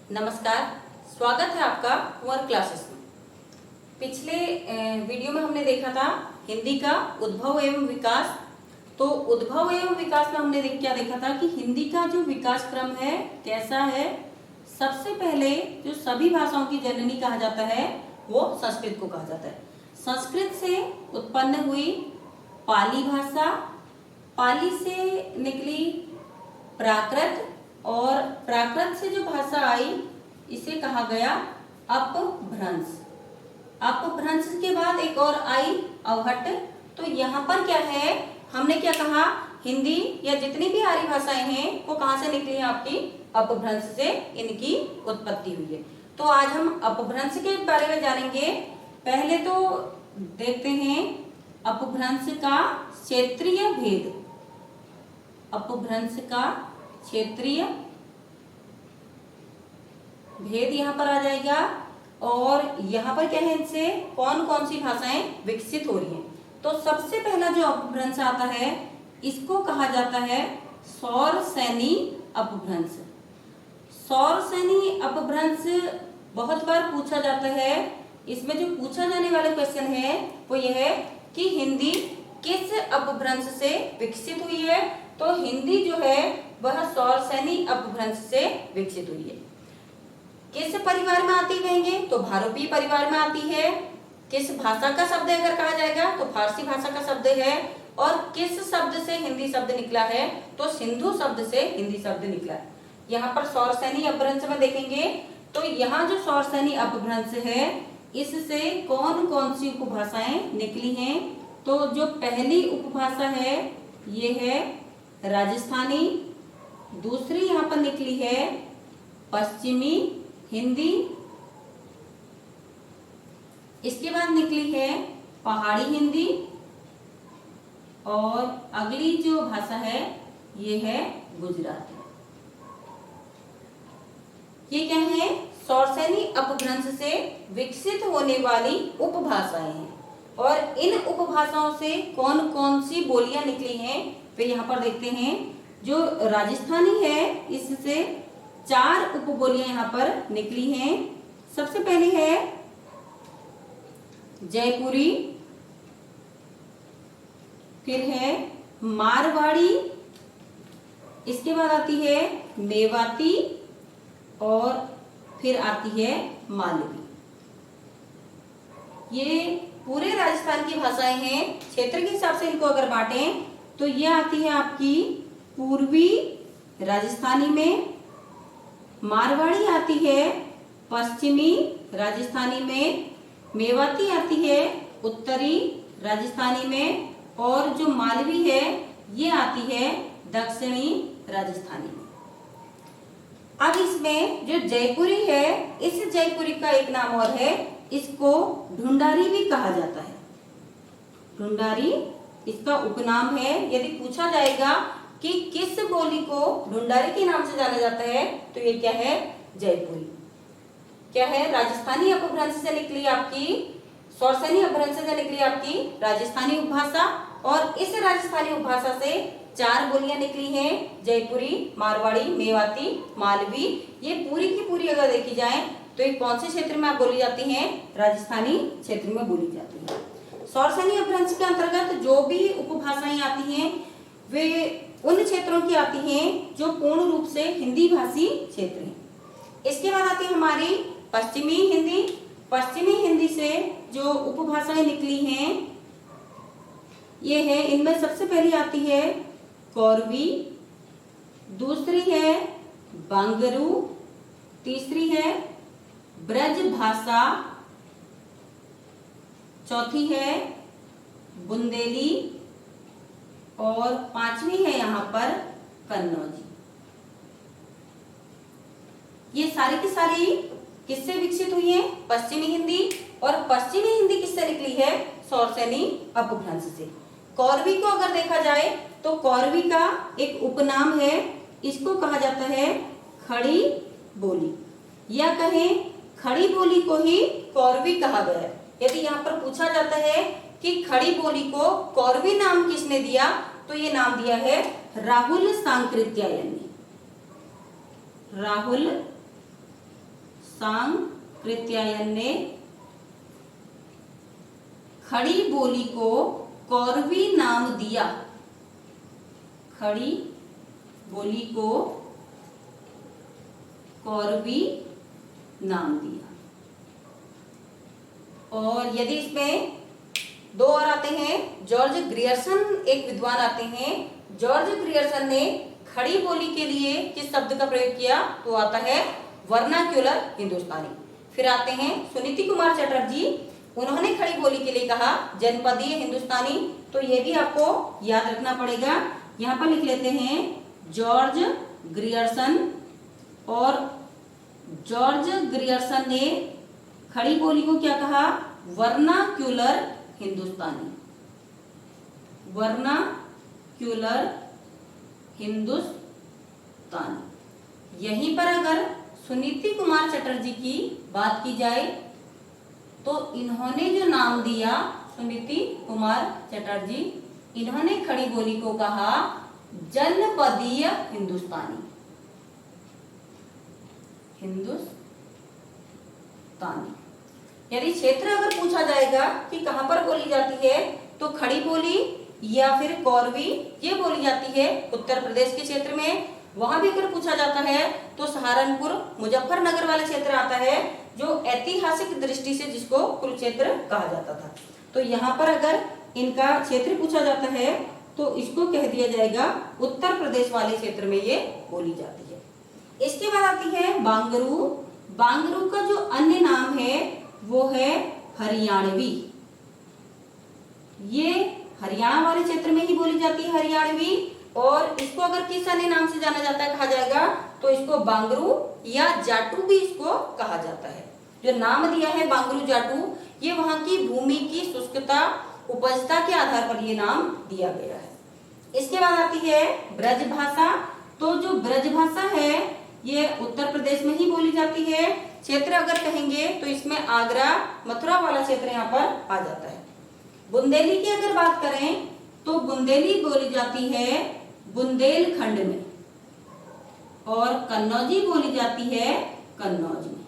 नमस्कार, स्वागत है आपका कुंवर क्लासेस में। पिछले वीडियो में हमने देखा था हिंदी का उद्भव एवं विकास। तो उद्भव एवं विकास में हमने क्या देखा था कि हिंदी का जो विकास क्रम है कैसा है। सबसे पहले जो सभी भाषाओं की जननी कहा जाता है वो संस्कृत को कहा जाता है। संस्कृत से उत्पन्न हुई पाली भाषा, पाली से निकली प्राकृत, और प्राकृत से जो भाषा आई इसे कहा गया अपभ्रंश। अपभ्रंश के बाद एक और आई अवहट्ट। तो यहाँ पर क्या है, हमने क्या कहा, हिंदी या जितनी भी आर्य भाषाएं हैं वो कहाँ से निकली है, आपकी अपभ्रंश से इनकी उत्पत्ति हुई है। तो आज हम अपभ्रंश के बारे में जानेंगे। पहले तो देखते हैं अपभ्रंश का क्षेत्रीय भेद। अपभ्रंश का क्षेत्रीय भेद यहाँ पर आ जाएगा, और यहाँ पर क्या है, इनसे कौन कौन सी भाषाएं विकसित हो रही हैं। तो सबसे पहला जो अपभ्रंश आता है इसको कहा जाता है सौरसेनी अपभ्रंश। सौरसेनी अपभ्रंश बहुत बार पूछा जाता है। इसमें जो पूछा जाने वाला क्वेश्चन है वो यह है कि हिंदी किस अपभ्रंश से विकसित हुई है। तो हिंदी जो है वह सौरसेनी अपभ्रंश से विकसित हुई है। किस परिवार में आती कहेंगे तो भारोपीय परिवार में आती है। किस भाषा का शब्द अगर कहा जाएगा तो फारसी भाषा का शब्द है। और किस शब्द से हिंदी शब्द निकला है तो सिंधु शब्द से हिंदी शब्द निकला है। यहाँ पर सौरसेनी अपभ्रंश में देखेंगे तो यहाँ जो सौरसेनी अपभ्रंश है इससे कौन कौन सी उपभाषाएं निकली हैं। तो जो पहली उपभाषा है ये है राजस्थानी, दूसरी यहाँ पर निकली है पश्चिमी हिंदी, इसके बाद निकली है पहाड़ी हिंदी, और अगली जो भाषा है ये है गुजराती। ये क्या है, सौरसेनी अपभ्रंश से विकसित होने वाली उपभाषाएं हैं। और इन उपभाषाओं से कौन कौन सी बोलियां निकली हैं वे यहाँ पर देखते हैं। जो राजस्थानी है इससे 4 उपबोलियां यहाँ पर निकली हैं। सबसे पहली है जयपुरी, फिर है मारवाड़ी, इसके बाद आती है मेवाती, और फिर आती है मालवी। ये पूरे राजस्थान की भाषाएं हैं। क्षेत्र के हिसाब से इनको अगर बांटें तो ये आती है आपकी पूर्वी राजस्थानी में, मारवाड़ी आती है पश्चिमी राजस्थानी में, मेवाती आती है उत्तरी राजस्थानी में, और जो मालवी है ये आती है दक्षिणी राजस्थानी में। अब इसमें जो जयपुरी है इस जयपुरी का एक नाम और है, इसको ढूंढारी भी कहा जाता है। ढूंढारी इसका उपनाम है। यदि पूछा जाएगा कि किस बोली को ढूंढारी के नाम से जाना जाता है तो ये क्या है, जयपुरी। क्या है, राजस्थानी अपभ्रंश से निकली आपकी, सौरसेनी अपभ्रंश से निकली आपकी राजस्थानी उपभाषा, और इस राजस्थानी उपभाषा से 4 बोलियां निकली हैं, जयपुरी, मारवाड़ी, मेवाती, मालवी। ये पूरी की पूरी अगर देखी जाए तो ये कौन से क्षेत्र में बोली जाती हैं, राजस्थानी क्षेत्र में बोली जाती है। सौरसेनी अपभ्रंश के अंतर्गत जो भी उपभाषाएं आती हैं वे उन क्षेत्रों की आती हैं जो पूर्ण रूप से हिंदी भाषी क्षेत्र हैं। इसके बाद आती है हमारी पश्चिमी हिंदी। पश्चिमी हिंदी से जो उपभाषाएं निकली हैं ये है, इनमें सबसे पहली आती है कौरवी, दूसरी है बांगरू, तीसरी है ब्रज भाषा, चौथी है बुंदेली, और 5वीं है यहाँ पर कन्नौजी। ये सारी की सारी किससे विकसित हुई है, पश्चिमी हिंदी। और पश्चिमी हिंदी किससे निकली है, सौरसेनी अपभ्रंश से। कौरवी को अगर देखा जाए तो कौरवी का एक उपनाम है, इसको कहा जाता है खड़ी बोली, या कहें खड़ी बोली को ही कौरवी कहा गया है। यदि यहाँ पर पूछा जाता है कि खड़ी बोली को कौरवी नाम किसने दिया तो ये नाम दिया है राहुल सांकृत्यायन ने। राहुल सांकृत्यायन ने खड़ी बोली को कौरवी नाम दिया। खड़ी बोली को कौरवी नाम दिया। और यदि इसमें दो और आते हैं, जॉर्ज ग्रियर्सन एक विद्वान आते हैं। जॉर्ज ग्रियर्सन ने खड़ी बोली के लिए किस शब्द का प्रयोग किया? तो आता है वर्नाक्यूलर हिंदुस्तानी। फिर आते हैं सुनीति कुमार चटर्जी, उन्होंने खड़ी बोली के लिए कहा जनपदीय हिंदुस्तानी। तो ये भी आपको याद रखना पड़ेगा। यहाँ पर लिख लेते हैं जॉर्ज ग्रियर्सन। और जॉर्ज ग्रियर्सन ने खड़ी बोली को क्या कहा? वर्नाक्यूलर हिंदुस्तानी। वर्नाक्यूलर हिंदुस्तानी। यहीं पर अगर सुनीति कुमार चटर्जी की बात की जाए तो इन्होंने जो नाम दिया, सुनीति कुमार चटर्जी, इन्होंने खड़ी बोली को कहा जनपदीय हिंदुस्तानी। हिंदुस्तानी। यदि क्षेत्र अगर पूछा जाएगा कि कहां पर बोली जाती है, तो खड़ी बोली या फिर कौरवी ये बोली जाती है उत्तर प्रदेश के क्षेत्र में। वहां भी अगर पूछा जाता है तो सहारनपुर मुजफ्फरनगर वाला क्षेत्र आता है, जो ऐतिहासिक दृष्टि से जिसको कुरुक्षेत्र कहा जाता था। तो यहाँ पर अगर इनका क्षेत्र पूछा जाता है तो इसको कह दिया जाएगा उत्तर प्रदेश वाले क्षेत्र में ये बोली जाती है। इसके बाद आती है बांगरू। बांगरू का जो अन्य नाम है वो है हरियाणवी। ये हरियाणा वाले क्षेत्र में ही बोली जाती है हरियाणवी। और इसको अगर किस अन्य नाम से जाना जाता है, कहा जाएगा, तो इसको बांगरू या जाटू भी इसको कहा जाता है। जो नाम दिया है बांगरू जाटू, ये वहां की भूमि की शुष्कता उपजता के आधार पर ये नाम दिया गया है। इसके बाद आती है ब्रजभाषा। तो जो ब्रजभाषा है ये उत्तर प्रदेश में ही बोली जाती है। क्षेत्र अगर कहेंगे तो इसमें आगरा मथुरा वाला क्षेत्र यहाँ पर आ जाता है। बुंदेली की अगर बात करें तो बुंदेली बोली जाती है बुंदेलखंड में, और कन्नौजी बोली जाती है कन्नौज में।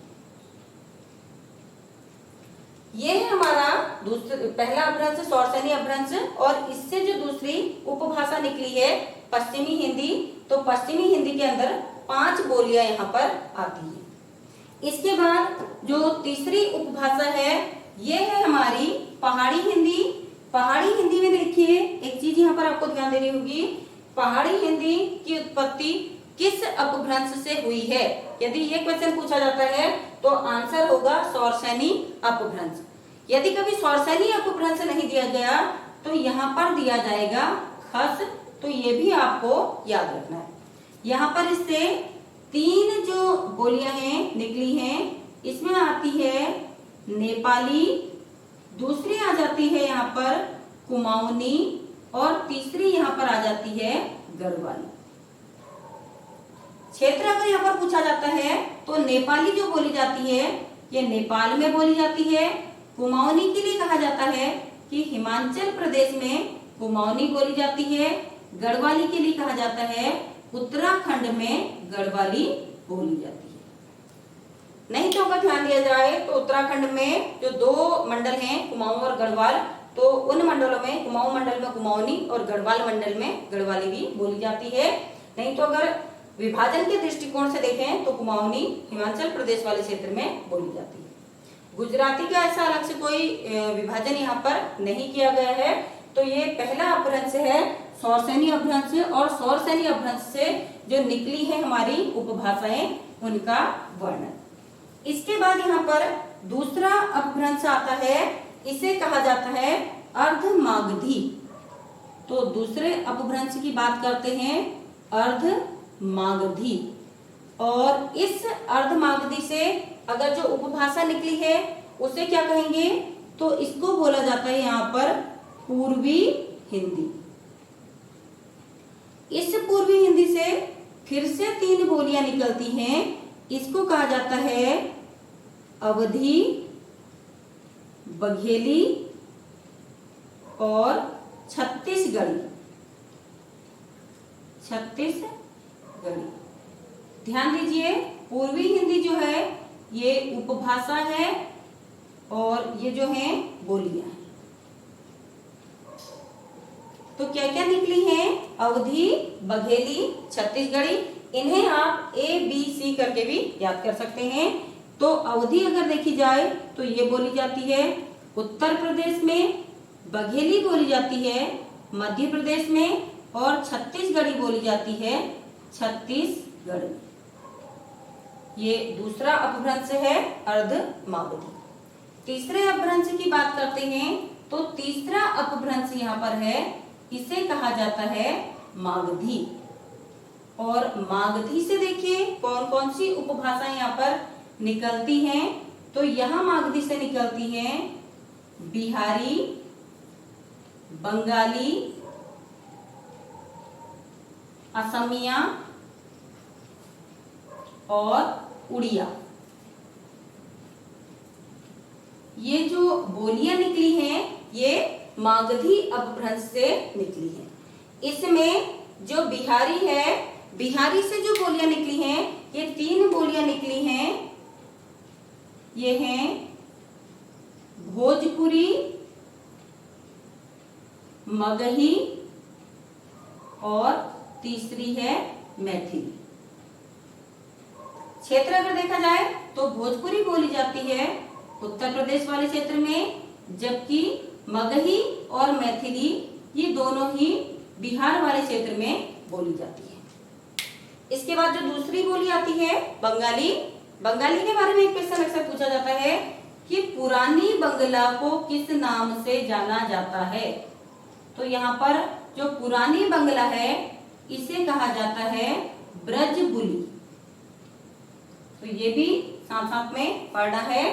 ये है हमारा पहला अपभ्रंश सौरसेनी अपभ्रंश। और इससे जो दूसरी उपभाषा निकली है पश्चिमी हिंदी, तो पश्चिमी हिंदी के अंदर 5 बोलियां यहाँ पर आती है। इसके बाद जो तीसरी उपभाषा है ये है हमारी पहाड़ी हिंदी। पहाड़ी हिंदी में देखिए एक चीज यहाँ पर आपको ध्यान देनी होगी, पहाड़ी हिंदी की उत्पत्ति किस अपभ्रंश से हुई है? यदि ये क्वेश्चन पूछा जाता है तो आंसर होगा सौरसेनी अपभ्रंश। यदि कभी सौरसेनी अपभ्रंश नहीं दिया गया तो यहाँ पर दिया जाएगा खस। तो ये भी आपको याद रखना है। यहाँ पर इससे 3 जो बोलियां हैं निकली हैं, इसमें आती है नेपाली, दूसरी आ जाती है यहाँ पर कुमाऊनी, और तीसरी यहाँ पर आ जाती है गढ़वाली। क्षेत्र अगर यहाँ पर पूछा जाता है तो नेपाली जो बोली जाती है ये नेपाल में बोली जाती है। कुमाऊनी के लिए कहा जाता है कि हिमाचल प्रदेश में कुमाऊनी बोली जाती है। गढ़वाली के लिए कहा जाता है उत्तराखंड में गढ़वाली बोली जाती है। नहीं तो अगर ध्यान दिया जाए तो उत्तराखंड में जो 2 मंडल हैं कुमाऊं और गढ़वाल, तो उन मंडलों में कुमाऊं मंडल में कुमाऊनी और गढ़वाल मंडल में गढ़वाली भी बोली जाती है। नहीं तो अगर विभाजन के दृष्टिकोण से देखें तो कुमाऊनी हिमाचल प्रदेश वाले क्षेत्र में बोली जाती है। गुजराती का ऐसा अलग से कोई विभाजन यहाँ पर नहीं किया गया है। तो ये पहला अपभ्रंश है सौरसेनी अपभ्रंश, और सौरसेनी अपभ्रंश से जो निकली है हमारी उपभाषाएं उनका वर्णन। इसके बाद यहाँ पर दूसरा अपभ्रंश आता है, इसे कहा जाता है अर्धमागधी। तो दूसरे अपभ्रंश की बात करते हैं अर्धमागधी। और इस अर्धमागधी से अगर जो उपभाषा निकली है उसे क्या कहेंगे? तो इसको बोला जाता है यहाँ पर पूर्वी हिंदी। इस पूर्वी हिंदी से फिर से 3 बोलियां निकलती हैं। इसको कहा जाता है अवधी, बघेली और छत्तीसगढ़ी। छत्तीसगढ़ी। ध्यान दीजिए पूर्वी हिंदी जो है ये उपभाषा है और ये जो है बोलियां हैं। तो क्या क्या निकली हैं? अवधी, बघेली, छत्तीसगढ़ी। इन्हें आप ABC करके भी याद कर सकते हैं। तो अवधी अगर देखी जाए तो ये बोली जाती है उत्तर प्रदेश में, बघेली बोली जाती है मध्य प्रदेश में और छत्तीसगढ़ी बोली जाती है छत्तीसगढ़ में। ये दूसरा अपभ्रंश है अर्धमागधी। तीसरे अपभ्रंश की बात करते हैं तो तीसरा अपभ्रंश यहाँ पर है, इसे कहा जाता है मागधी। और मागधी से देखिए कौन कौन सी उपभाषाएं यहाँ पर निकलती हैं। तो यहाँ मागधी से निकलती हैं बिहारी, बंगाली, असमिया और उड़िया। ये जो बोलियां निकली हैं ये मागधी अपभ्रंश से निकली हैं। इसमें जो बिहारी है, बिहारी से जो बोलियां निकली हैं ये 3 बोलियां निकली हैं। ये हैं भोजपुरी, मगही और तीसरी है मैथिली। क्षेत्र अगर देखा जाए तो भोजपुरी बोली जाती है उत्तर प्रदेश वाले क्षेत्र में, जबकि मगही और मैथिली ये दोनों ही बिहार वाले क्षेत्र में बोली जाती है। इसके बाद जो दूसरी बोली आती है बंगाली। बंगाली के बारे में एक क्वेश्चन अक्सर पूछा जाता है कि पुरानी बंगला को किस नाम से जाना जाता है। तो यहाँ पर जो पुरानी बंगला है इसे कहा जाता है ब्रजबुली। तो ये भी साथ साथ में पढ़ना है।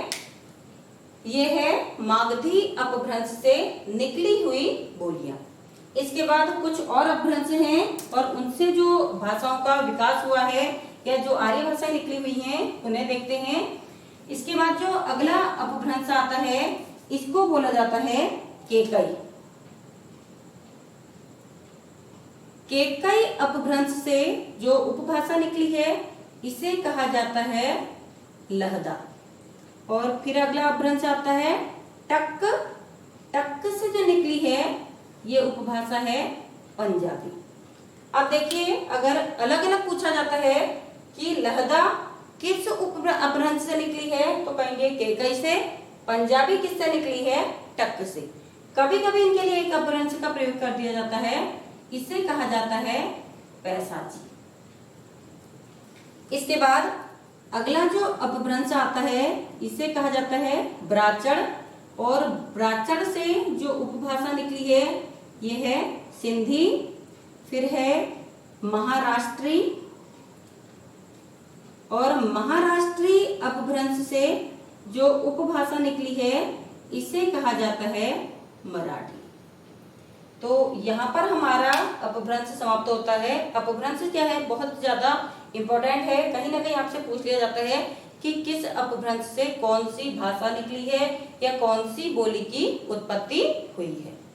ये है मागधी अपभ्रंश से निकली हुई बोलियां। इसके बाद कुछ और अपभ्रंश हैं और उनसे जो भाषाओं का विकास हुआ है या जो आर्य भाषाएं निकली हुई हैं उन्हें देखते हैं। इसके बाद जो अगला अपभ्रंश आता है इसको बोला जाता है केकई। केकई अपभ्रंश से जो उपभाषा निकली है इसे कहा जाता है लहदा। और फिर अगला अपभ्रंश आता है टक। टक से जो निकली है ये उपभाषा है पंजाबी। अब देखिए अगर अलग अलग पूछा जाता है कि लहदा किस अपभ्रंश से निकली है तो कहेंगे केकई से। पंजाबी किससे निकली है? टक से। कभी कभी इनके लिए एक अपभ्रंश का प्रयोग कर दिया जाता है, इसे कहा जाता है पैसाची। इसके बाद अगला जो अपभ्रंश आता है इसे कहा जाता है ब्राचड़। और ब्राचड़ से जो उपभाषा निकली है ये है सिंधी, फिर है महाराष्ट्री। और महाराष्ट्री अपभ्रंश से जो उपभाषा निकली है इसे कहा जाता है मराठी। तो यहाँ पर हमारा अपभ्रंश समाप्त होता है। अपभ्रंश क्या है? बहुत ज्यादा इंपॉर्टेंट है। कहीं ना कहीं आपसे पूछ लिया जाता है कि किस अपभ्रंश से कौन सी भाषा निकली है या कौन सी बोली की उत्पत्ति हुई है।